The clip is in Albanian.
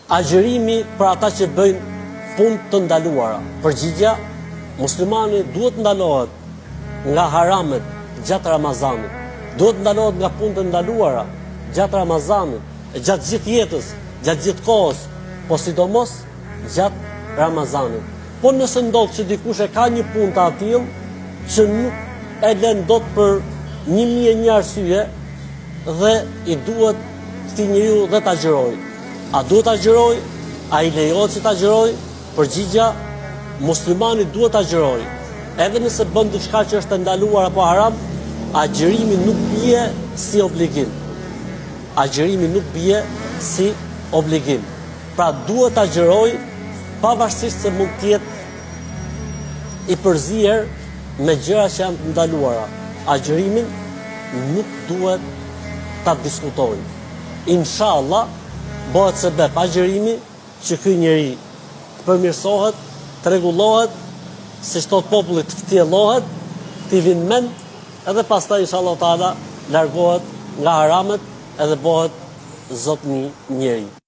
Agjërimi për ata që bëjnë punë të ndaluara. Përgjigja, muslimani duhet ndalohet nga haramet gjatë Ramazanit. Duhet ndalohet nga punë të ndaluara gjatë Ramazanit, gjatë gjithë jetës, gjatë gjithë kohës, po sidomos gjatë Ramazanit. Po nëse ndodh që dikush e ka një punë të atill që nuk e lën dot për 1001 arsye dhe i duhet këtij njeriu dhe ta agjërojë. A duhet ta agjërojë? A i lejohet që ta agjërojë? Përgjigja, muslimani duhet ta agjërojë. Edhe nëse bën diçka që është e ndaluar apo haram, agjërimi nuk bie si obligim. Agjërimi nuk bie si obligim. Pra duhet ta agjërojë pavarësisht se mund të jetë i përzier me gjëra që janë të ndaluara. Agjërimin nuk duhet ta diskutojnë. Inshallah, bëhet sebeb agjërimi që ky njeri të përmirësohet, të rregullohet, siç thot populli, të ftjellohet, të vinë mend, edhe pastaj inshallah taala largohet nga haramet edhe bëhet zotëni njeri.